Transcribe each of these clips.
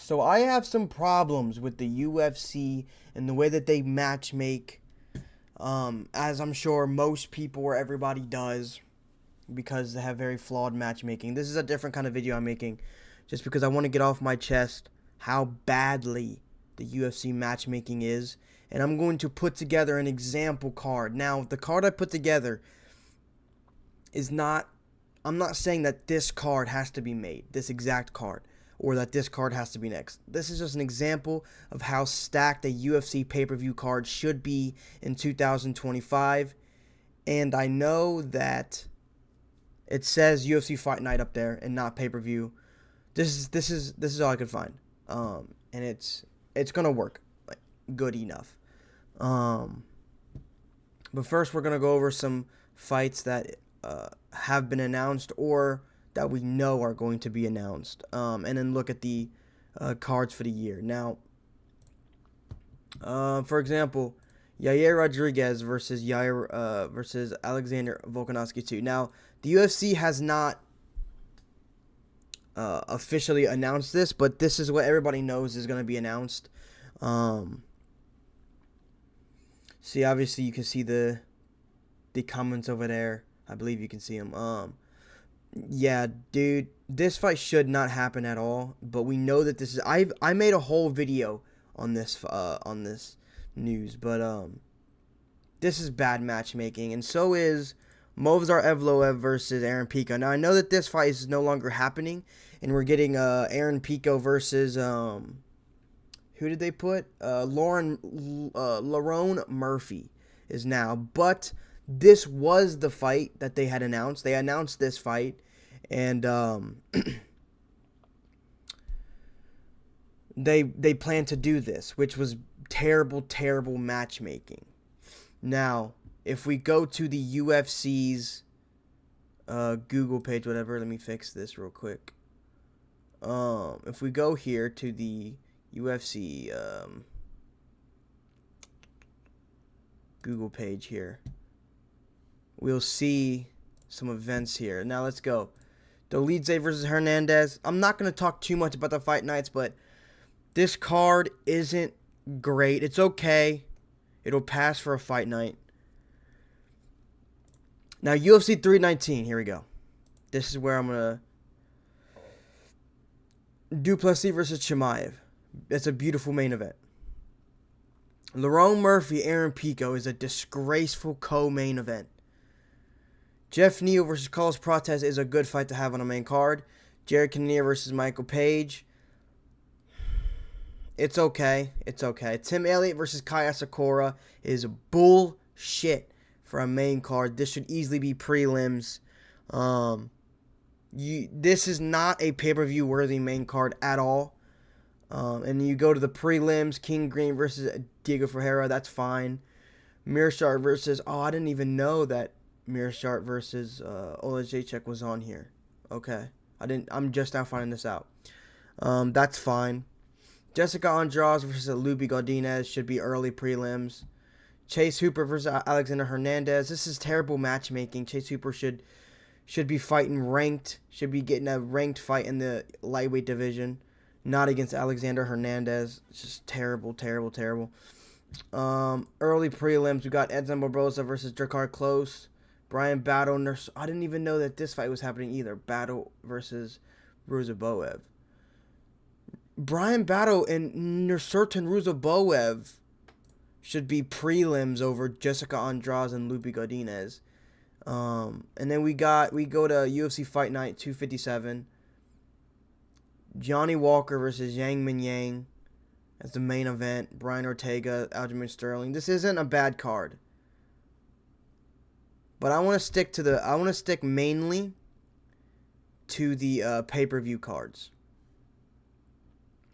So I have some problems with the UFC and the way that they match make, as I'm sure most people or everybody does, because they have very flawed matchmaking. This is a different kind of video I'm making, just because I want to get off my chest how badly the UFC matchmaking is, and I'm going to put together an example card. Now, the card I put together is not, I'm not saying that this card has to be made, this exact card, or that this card has to be next. This is just an example of how stacked a UFC pay-per-view card should be in 2025. And I know that it says UFC Fight Night up there and not pay-per-view. This is all I could find. And it's gonna work, like, good enough. But first we're gonna go over some fights that have been announced or that we know are going to be announced, and then look at the cards for the year. Now, for example, Yair Rodriguez versus Alexander Volkanovski 2. Now, the UFC has not officially announced this, but this is what everybody knows is going to be announced. See, obviously you can see the comments over there. I believe you can see them. Yeah, dude, this fight should not happen at all. But we know that this is. I made a whole video on this news, but this is bad matchmaking, and so is Movsar Evloev versus Aaron Pico. Now I know that this fight is no longer happening, and we're getting Aaron Pico versus who did they put? Lerone Murphy is now, but this was the fight that they had announced. They announced this fight, and they plan to do this, which was terrible matchmaking. Now, if we go to the UFC's Google page, whatever, let me fix this real quick. If we go here to the UFC Google page here, we'll see some events here. Now let's go. Dolidze versus Hernandez. I'm not going to talk too much about the fight nights, but this card isn't great. It's okay. It'll pass for a fight night. Now, UFC 319. Here we go. This is where I'm going to... Duplessis versus Chimaev. It's a beautiful main event. Lerone Murphy, Aaron Pico is a disgraceful co-main event. Jeff Neal versus Carlos Prates is a good fight to have on a main card. Jared Cannonier versus Michael Page. It's okay. It's okay. Tim Elliott versus Kai Asakura is bullshit for a main card. This should easily be prelims. This is not a pay-per-view worthy main card at all. And you go to the prelims, King Green versus Diego Ferreira. That's fine. Mearshart versus... Oh, I didn't even know that Mearshart versus Olajaychuk was on here. Okay. I'm just now finding this out. That's fine. Jessica Andrade versus Luby Godinez should be early prelims. Chase Hooper versus Alexander Hernandez. This is terrible matchmaking. Chase Hooper should be fighting ranked. Should be getting a ranked fight in the lightweight division. Not against Alexander Hernandez. It's just terrible. Early prelims, we got Edson Barboza versus Drakkar Klose. Brian Battle. I didn't even know that this fight was happening either. Battle versus Ruzaboev. Brian Battle and Nursultan Ruzaboev should be prelims over Jessica Andrade and Luby Godinez. And then we go to UFC Fight Night 257. Johnny Walker versus Yang Min Yang as the main event. Brian Ortega, Aljamain Sterling. This isn't a bad card, but I want to stick mainly to the pay-per-view cards.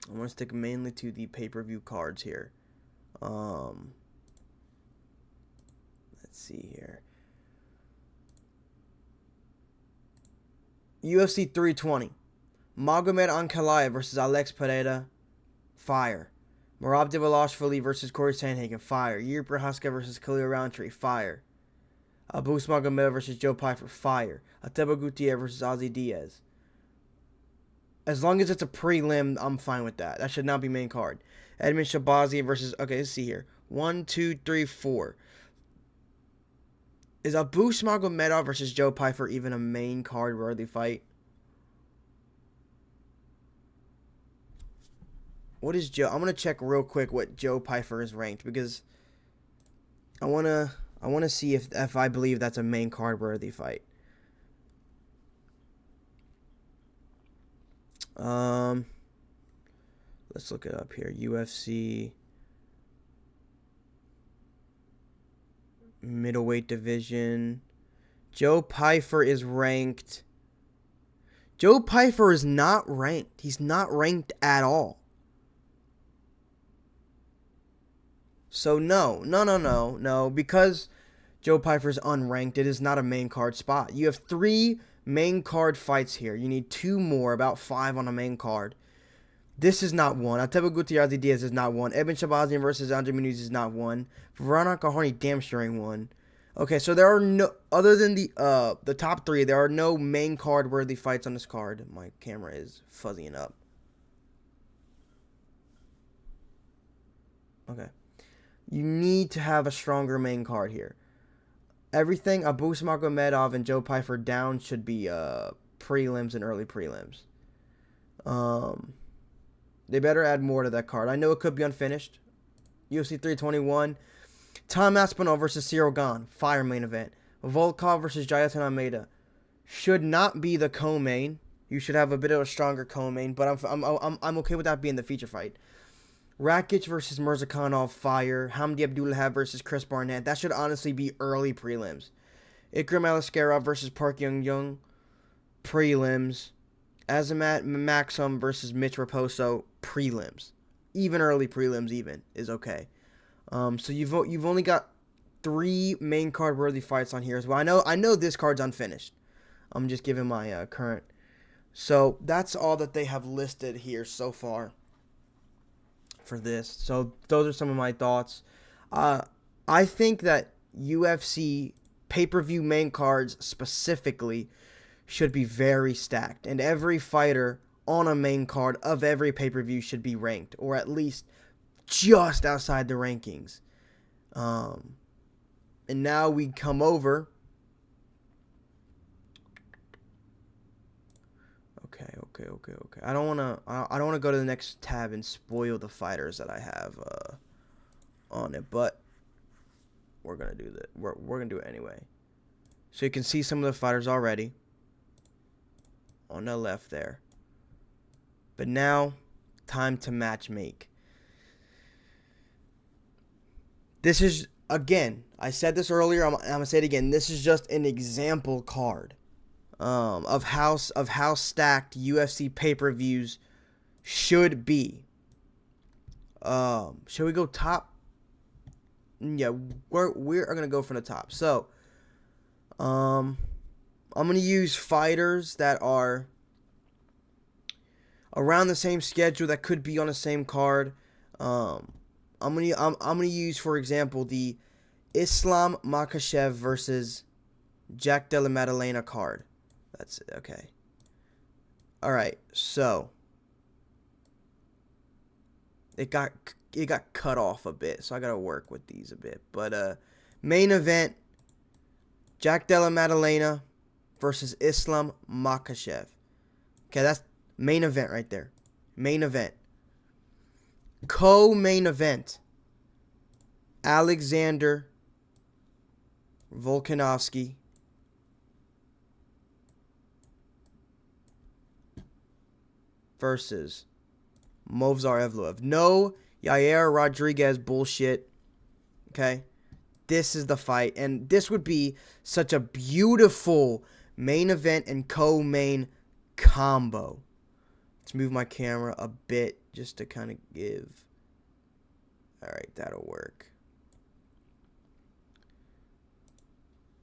I want to stick mainly to the pay-per-view cards here. Let's see here. UFC 320. Magomed Ankalaev versus Alex Pereira. Fire. Merab Dvalishvili versus Corey Sandhagen. Fire. Yuri Prochazka versus Khalil Roundtree. Fire. Abus Magomed versus Joe Pyfer. Fire. Ateba Gutierrez versus Ozzy Diaz. As long as it's a prelim, I'm fine with that. That should not be main card. Edmund Shabazian versus... Okay, let's see here. 1, 2, 3, 4. Is Abu Smagomedov versus Joe Pyfer even a main card worthy fight? What is Joe? I'm gonna check real quick what Joe Pyfer is ranked, because I wanna see if I believe that's a main card worthy fight. Let's look it up here. UFC middleweight division. Joe Pyfer is ranked. Joe Pyfer is not ranked. He's not ranked at all. So no, because Joe Pyfer's unranked, it is not a main card spot. You have 3 main card fights here. You need 2 more, about 5 on a main card. This is not one. Ateba Gutierrez Diaz is not one. Eben Shabazian versus Andre Muniz is not one. Veronica Harney damn sure ain't one. Okay, so there are no, other than the top 3, there are no main card worthy fights on this card. My camera is fuzzying up. Okay. You need to have a stronger main card here. Everything Abu Smagomedov and Joe Pyfer down should be prelims and early prelims. They better add more to that card. I know it could be unfinished. UFC 321. Tom Aspinall versus Cyril Gane. Fire main event. Volkov versus Jailton Almeida. Should not be the co-main. You should have a bit of a stronger co-main, but I'm okay with that being the feature fight. Rakic versus Mirzakhanov, fire. Hamdi Abdullah versus Chris Barnett. That should honestly be early prelims. Ikram Aliskerov versus Park Young, prelims. Azamat Maxim versus Mitch Raposo, prelims. Even early prelims is okay. So you've only got 3 main card worthy fights on here as well. I know this card's unfinished. I'm just giving my current. So that's all that they have listed here so far for this. So those are some of my thoughts. I think that UFC pay-per-view main cards specifically should be very stacked, and every fighter on a main card of every pay-per-view should be ranked, or at least just outside the rankings. And now we come over. Okay. I don't wanna go to the next tab and spoil the fighters that I have on it, but we're gonna do that. We're gonna do it anyway. So you can see some of the fighters already on the left there. But now, time to match make. This is, again, I said this earlier, I'm gonna say it again. This is just an example card of how stacked UFC pay-per-views should be. Should we go top? Yeah, we're gonna go from the top. So, I'm gonna use fighters that are around the same schedule that could be on the same card. I'm gonna use, for example, the Islam Makhachev versus Jack Della Maddalena card. That's it. Okay. All right. So it got cut off a bit, so I gotta work with these a bit. But main event: Jack Della Maddalena versus Islam Makhachev. Okay, that's main event right there. Main event. Co-main event: Alexander Volkanovski versus Movsar Evloev. No Yair Rodriguez bullshit. Okay? This is the fight. And this would be such a beautiful main event and co-main combo. Let's move my camera a bit just to kind of give. Alright, that'll work.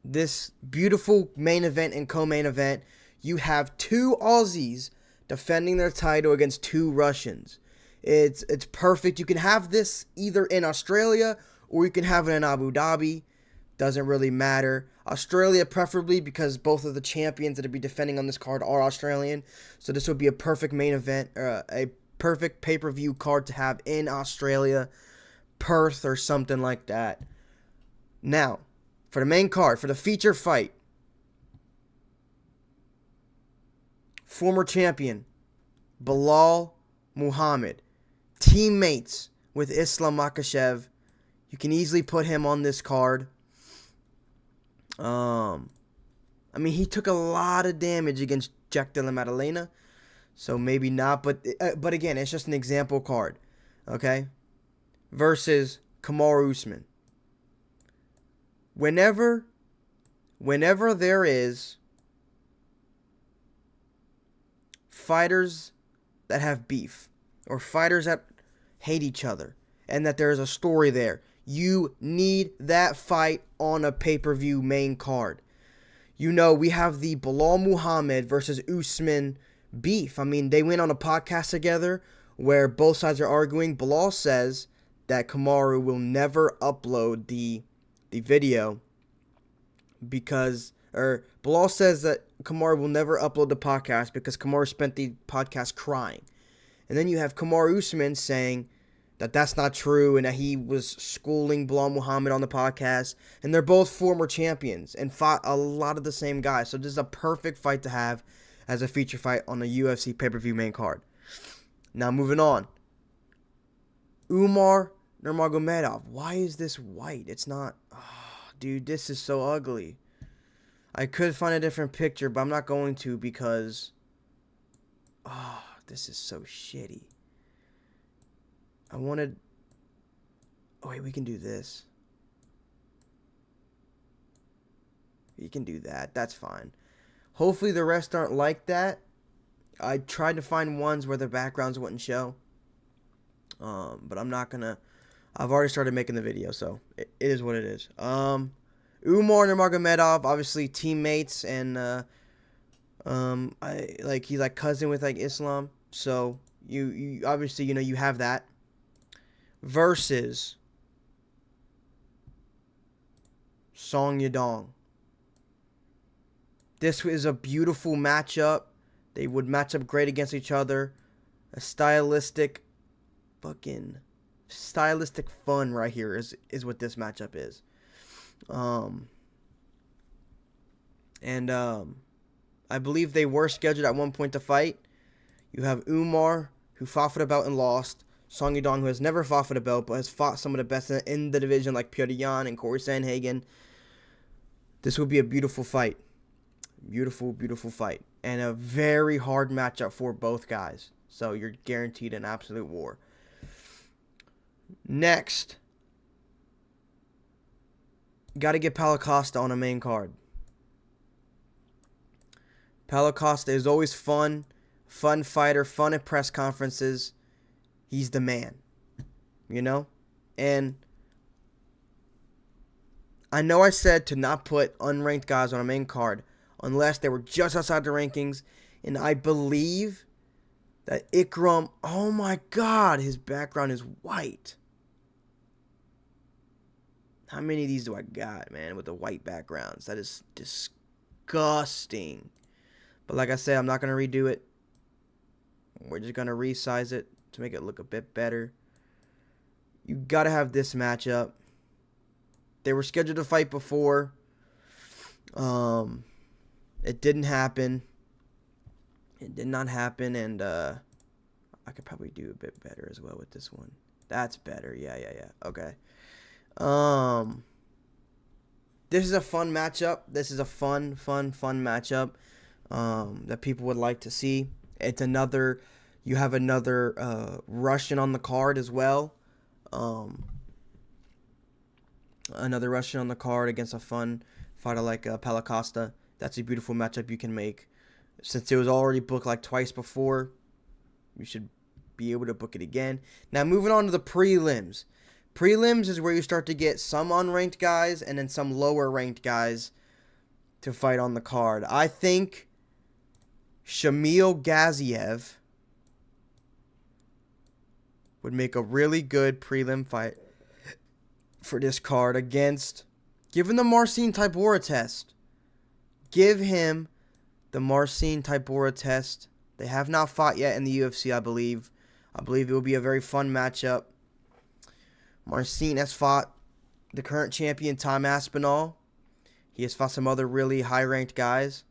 This beautiful main event and co-main event, you have 2 Aussies defending their title against 2 Russians. It's perfect. You can have this either in Australia or you can have it in Abu Dhabi. Doesn't really matter. Australia preferably, because both of the champions that would be defending on this card are Australian. So this would be a perfect main event, a perfect pay-per-view card to have in Australia, Perth or something like that. Now, for the main card, for the feature fight, former champion Belal Muhammad, teammates with Islam Makhachev. You can easily put him on this card. I mean, he took a lot of damage against Jack Della Maddalena, so maybe not. But again, it's just an example card, okay? Versus Kamaru Usman. Whenever there is fighters that have beef or fighters that hate each other and that there is a story there, you need that fight on a pay-per-view main card. You know, we have the Belal Muhammad versus Usman beef. I mean, they went on a podcast together where both sides are arguing. Belal says that Kamaru will never upload the video because, or Belal says that Kamaru will never upload the podcast because Kamaru spent the podcast crying. And then you have Kamaru Usman saying that that's not true and that he was schooling Belal Muhammad on the podcast. And they're both former champions and fought a lot of the same guys. So this is a perfect fight to have as a feature fight on a UFC pay-per-view main card. Now moving on. Umar Nurmagomedov. Why is this white? It's not... Oh, dude, this is so ugly. I could find a different picture, but I'm not going to because... Oh, this is so shitty. I wanted... Oh, wait, we can do this. We can do that. That's fine. Hopefully the rest aren't like that. I tried to find ones where the backgrounds wouldn't show. But I'm not going to... I've already started making the video, so it is what it is. Umar Nurmagomedov, obviously teammates, and he's like cousin with like Islam. So you obviously, you know, you have that. Versus Song Yadong. This is a beautiful matchup. They would match up great against each other. A stylistic fun right here is what this matchup is. I believe they were scheduled at one point to fight. You have Umar, who fought for the belt and lost. Song Yadong, who has never fought for the belt, but has fought some of the best in the division, like Petr Yan and Corey Sandhagen. This would be a beautiful fight. Beautiful, beautiful fight. And a very hard matchup for both guys. So you're guaranteed an absolute war. Next, got to get Paulo Costa on a main card. Paulo Costa is always fun fighter, fun at press conferences. He's the man, you know? And I know I said to not put unranked guys on a main card unless they were just outside the rankings. And I believe that Ikram, oh my God, his background is white. How many of these do I got, man, with the white backgrounds? That is disgusting. But like I said, I'm not going to redo it. We're just going to resize it to make it look a bit better. You got to have this matchup. They were scheduled to fight before. It didn't happen. It did not happen, and I could probably do a bit better as well with this one. That's better. Yeah. Okay. This is a fun matchup. This is a fun matchup that people would like to see. It's another... You have another Russian on the card as well. Another Russian on the card against a fun fighter like Paulo Costa. That's a beautiful matchup you can make. Since it was already booked like twice before, you should be able to book it again. Now moving on to the prelims. Prelims is where you start to get some unranked guys and then some lower ranked guys to fight on the card. I think Shamil Gaziev would make a really good prelim fight for this card against Give him the Marcin Tybura test. Give him the Marcin Tybura test. They have not fought yet in the UFC, I believe. I believe it will be a very fun matchup. Marcin has fought the current champion, Tom Aspinall. He has fought some other really high-ranked guys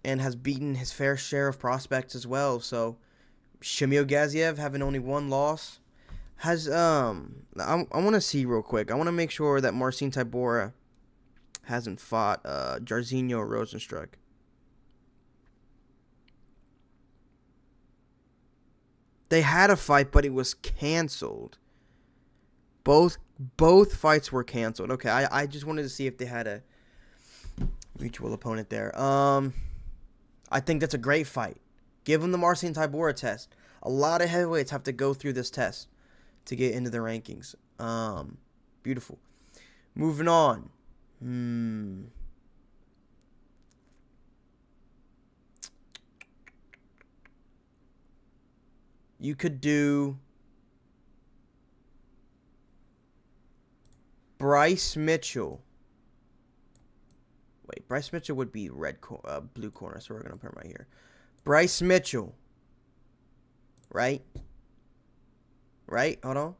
and has beaten his fair share of prospects as well. So, Shamil Gaziev, having only one loss, has I want to see real quick. I want to make sure that Marcin Tybura hasn't fought Jairzinho Rozenstruik. They had a fight, but it was canceled. Both fights were canceled. Okay, I just wanted to see if they had a mutual opponent there. I think that's a great fight. Give them the Marcin Tybura test. A lot of heavyweights have to go through this test to get into the rankings. Beautiful. Moving on. You could do Bryce Mitchell. Wait, Bryce Mitchell would be blue corner, so we're going to put him right here. Bryce Mitchell. Right? Hold on.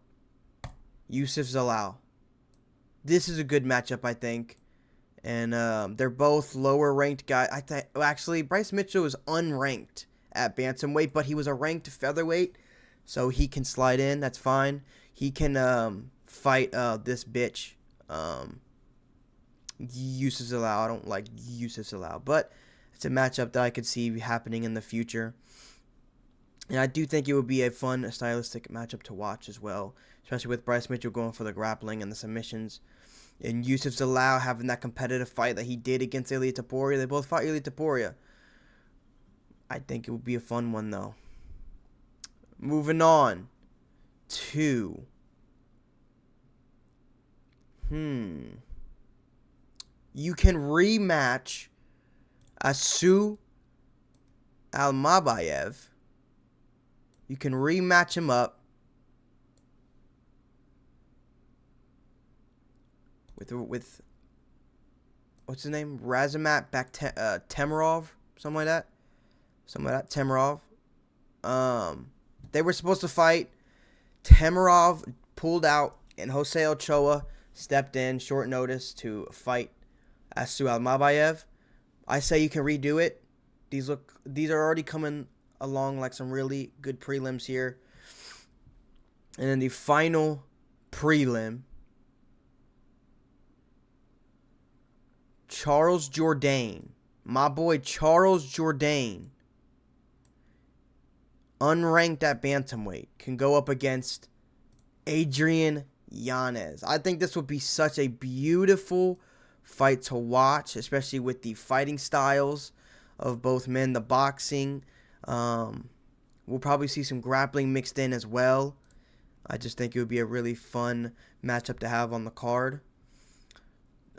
Yusuf Zalal. This is a good matchup, I think. And they're both lower ranked guys. Actually, Bryce Mitchell is unranked at bantamweight, but he was a ranked featherweight, so he can slide in. That's fine. He can fight this bitch, Yusuf Zalal. I don't like Yusuf Zalal, but it's a matchup that I could see happening in the future. And I do think it would be a fun, stylistic matchup to watch as well, especially with Bryce Mitchell going for the grappling and the submissions. And Yusuf Zalal having that competitive fight that he did against Ilia Topuria. They both fought Ilia Topuria. I think it would be a fun one, though. Moving on to... You can rematch Asu Almabayev. You can rematch him up with what's his name? Razamat Temirov, something like that. Temirov. They were supposed to fight. Temirov pulled out, and Jose Ochoa stepped in short notice to fight Asu Almabayev. I say you can redo it. These are already coming along like some really good prelims here. And then the final prelim, Charles Jourdain. My boy Charles Jourdain, unranked at bantamweight, can go up against Adrian Yanez. I think this would be such a beautiful fight to watch, especially with the fighting styles of both men, the boxing. We'll probably see some grappling mixed in as well. I just think it would be a really fun matchup to have on the card.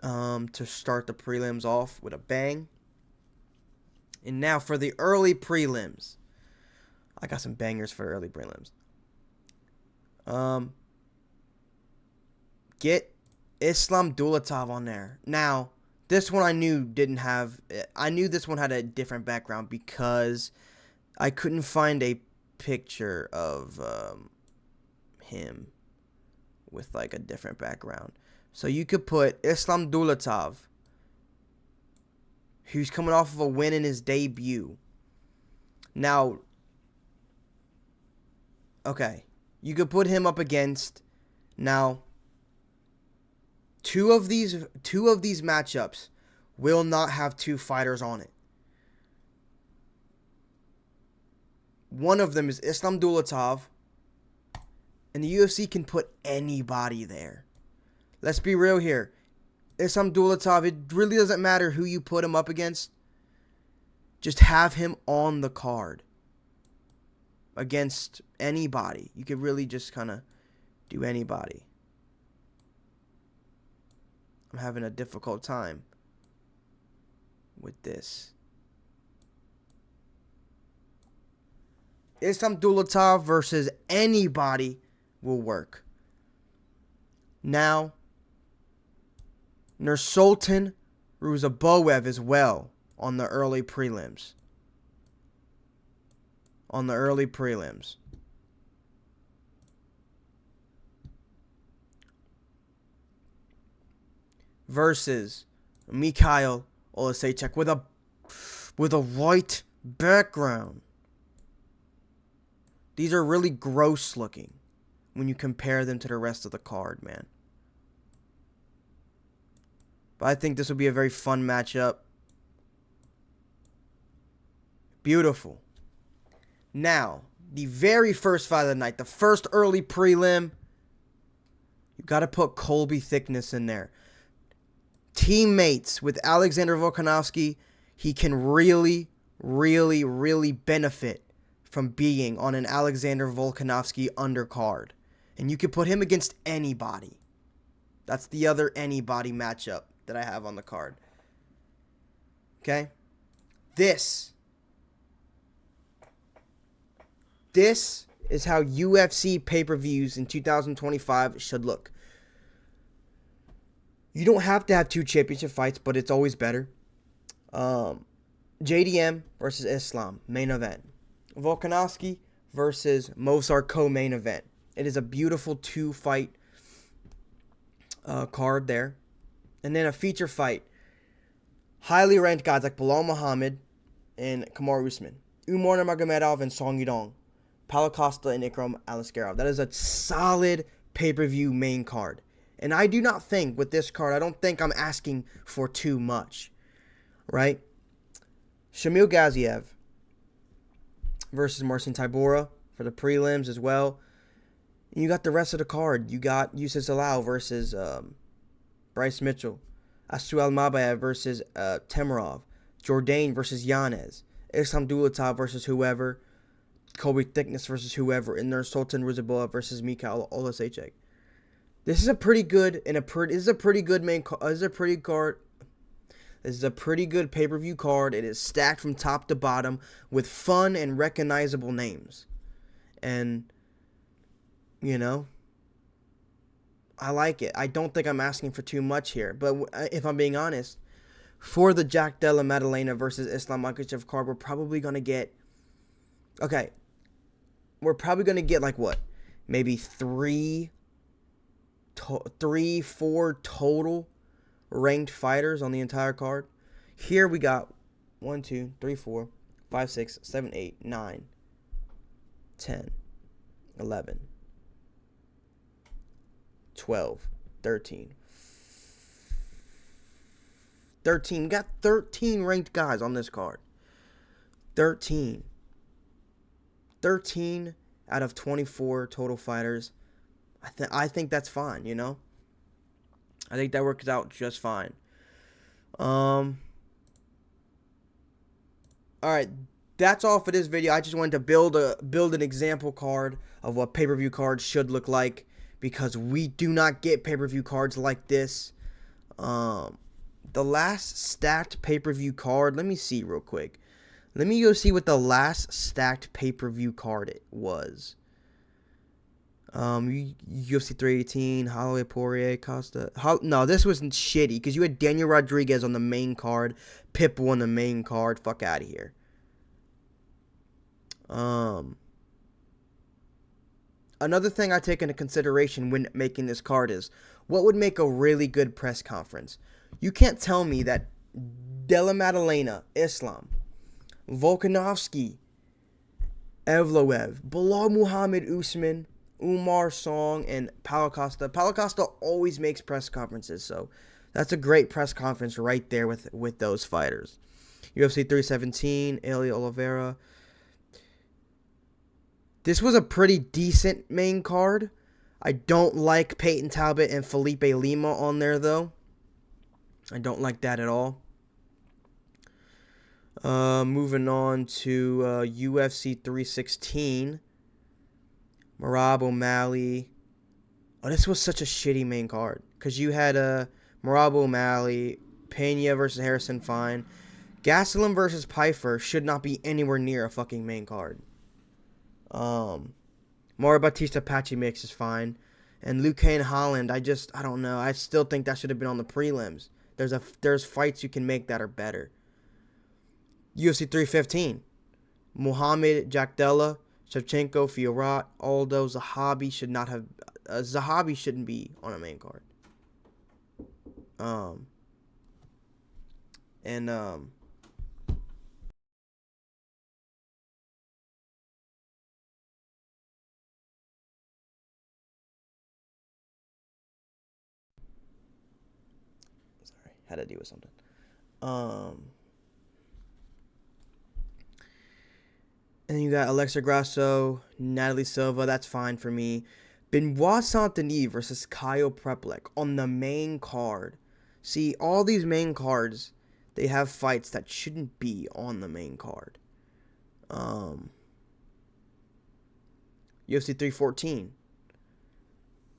To start the prelims off with a bang. And now for the early prelims. I got some bangers for early prelims. Get Islam Dulatov on there. Now, this one I knew this one had a different background because I couldn't find a picture of him with like a different background. So you could put Islam Dulatov, who's coming off of a win in his debut. Now, okay, you could put him up against, now, two of these matchups will not have two fighters on it. One of them is Islam Dulatov, and the UFC can put anybody there. Let's be real here. Islam Dulatov, it really doesn't matter who you put him up against. Just have him on the card against anybody. You could really just kind of do anybody. I'm having a difficult time with this. Islam Dulatov versus anybody will work. Now, Nursultan Ruzaboev as well on the early prelims. Versus Mikhail Olasechek with a white background. These are really gross looking when you compare them to the rest of the card, man. But I think this will be a very fun matchup. Beautiful. Now, the very first fight of the night, the first early prelim, you got to put Colby Thickness in there. Teammates with Alexander Volkanovski, he can really, really, really benefit from being on an Alexander Volkanovski undercard. And you can put him against anybody. That's the other anybody matchup that I have on the card. Okay? This is how UFC pay-per-views in 2025 should look. You don't have to have 2 championship fights, but it's always better. JDM versus Islam, main event. Volkanovski versus Mozart co-main event. It is a beautiful 2-fight card there. And then a feature fight. Highly ranked guys like Bilal Muhammad and Kamaru Usman. Umar Nurmagomedov and Song Yudong. Paulo Costa and Ikram Aliskerov. That is a solid pay-per-view main card. And I do not think with this card, I don't think I'm asking for too much. Right? Shamil Gaziev versus Marcin Tybura for the prelims as well. And you got the rest of the card. You got Yusuf Zalal versus Bryce Mitchell. Astu Almabayev versus Temirov. Jourdain versus Yanez. Islam Dulatov versus whoever. Colby Thickness versus whoever. And there's Sultan Ruzaboa versus Mikhail Olasechek. This is a pretty good pay-per-view card. It is stacked from top to bottom with fun and recognizable names. And, you know, I like it. I don't think I'm asking for too much here. But if I'm being honest, for the Jack Della Maddalena versus Islam Makhachev card, we're probably going to get... Okay. We're probably going to get, like, what? Maybe 3, 4 total ranked fighters on the entire card. Here we got 1, 2, 3, 4, 5, 6, 7, 8, 9, 10, 11, 12, 13. 13. We got 13 ranked guys on this card. 13. 13 out of 24 total fighters. I think that's fine, you know? I think that works out just fine. Alright, that's all for this video. I just wanted to build an example card of what pay-per-view cards should look like, because we do not get pay-per-view cards like this. The last stacked pay-per-view card, let me see real quick. Let me go see what the last stacked pay-per-view card it was. UFC 318, Holloway, Poirier, Costa. No, this wasn't shitty because you had Daniel Rodriguez on the main card, Pitbull on the main card. Fuck out of here. Another thing I take into consideration when making this card is what would make a really good press conference. You can't tell me that Della Maddalena, Islam, Volkanovski, Evloev, Bilal Muhammad, Usman, Umar, Song, and Paulo Costa. Paulo Costa always makes press conferences, so that's a great press conference right there with those fighters. UFC 317, Elia Oliveira. This was a pretty decent main card. I don't like Peyton Talbot and Felipe Lima on there, though. I don't like that at all. Moving on to UFC 316. Merab O'Malley. Oh, this was such a shitty main card. Because you had Merab O'Malley, Pena versus Harrison Fine. Gastelum versus Pfeiffer should not be anywhere near a fucking mario Batista Patchy mix is fine. And Liu Kang Holland, I don't know. I still think that should have been on the prelims. There's fights you can make that are better. UFC 315. Muhammad, Jack Della, Shevchenko, Fiorat, Aldo, Zahabi should not have. Zahabi shouldn't be on a main card. Um. And sorry, had to deal with something. Um. And then you got Alexa Grasso, Natalie Silva. That's fine for me. Benoit Saint-Denis versus Kyle Preplek on the main card. See, all these main cards, they have fights that shouldn't be on the main card. UFC 314.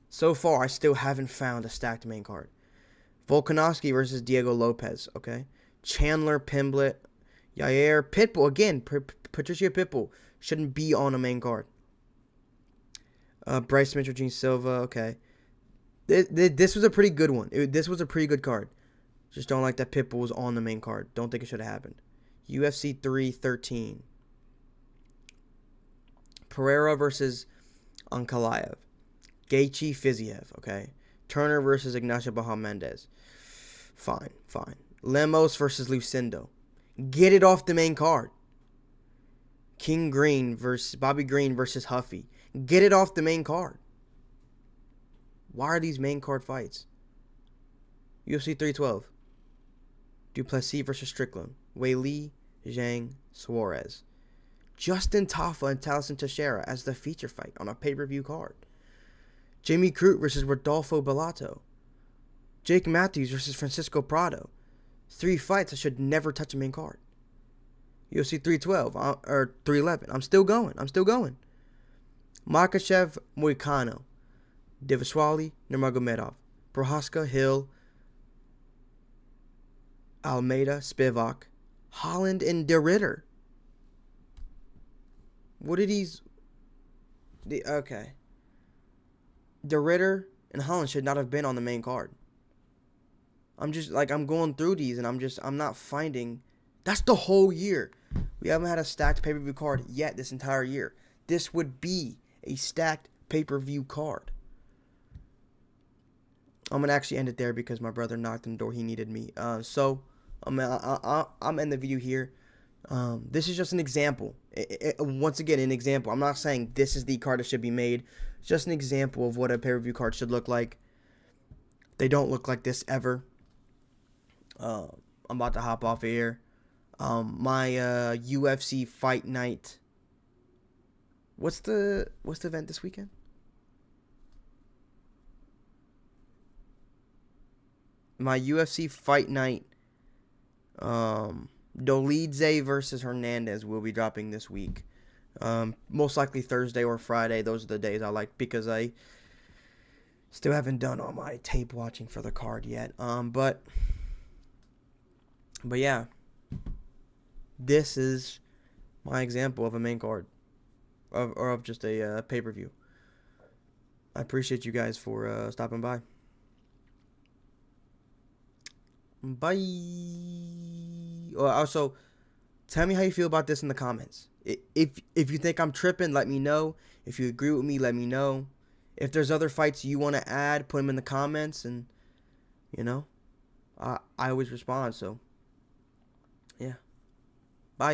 So far, I still haven't found a stacked main card. Volkanovski versus Diego Lopez, okay? Chandler, Pimblett, Yair, Pitbull. Again, Patricia Pitbull shouldn't be on a main card. Bryce Mitchell, Gene Silva, okay. This was a pretty good one. This was a pretty good card. Just don't like that Pitbull was on the main card. Don't think it should have happened. UFC 313. Pereira versus Ankalaev. Gaethje, Fiziev, okay. Turner versus Ignacio Baja Mendez. Fine. Lemos versus Lucindo. Get it off the main card. King Green versus Bobby Green versus Huffy. Get it off the main card. Why are these main card fights? UFC 312. Duplessis versus Strickland. Weili, Zhang, Suarez. Justin Tafa and Taliesin Teixeira as the feature fight on a pay-per-view card. Jamie Crute versus Rodolfo Bellato. Jake Matthews versus Francisco Prado. 3 fights that should never touch a main card. UFC 312 or 311. I'm still going. Makachev, Moicano. Divashwali, Nurmagomedov. Prohaska, Hill, Almeida, Spivak, Holland, and De Ritter. What did these... Okay. De Ritter and Holland should not have been on the main card. I'm going through these and I'm not finding. That's the whole year. We haven't had a stacked pay-per-view card yet this entire year. This would be a stacked pay-per-view card. I'm going to actually end it there because my brother knocked on the door. He needed me. So I'm ending the video here. This is just an example. Once again, an example. I'm not saying this is the card that should be made. It's just an example of what a pay-per-view card should look like. They don't look like this ever. I'm about to hop off of here. My UFC Fight Night. What's the event this weekend? My UFC Fight Night. Dolidze versus Hernandez will be dropping this week. Most likely Thursday or Friday. Those are the days I like because I still haven't done all my tape watching for the card yet. But yeah, this is my example of a main card of just a pay-per-view. I appreciate you guys for stopping by. Bye. Also, tell me how you feel about this in the comments. If you think I'm tripping, let me know. If you agree with me, let me know. If there's other fights you want to add, put them in the comments, and I always respond. So yeah, bye.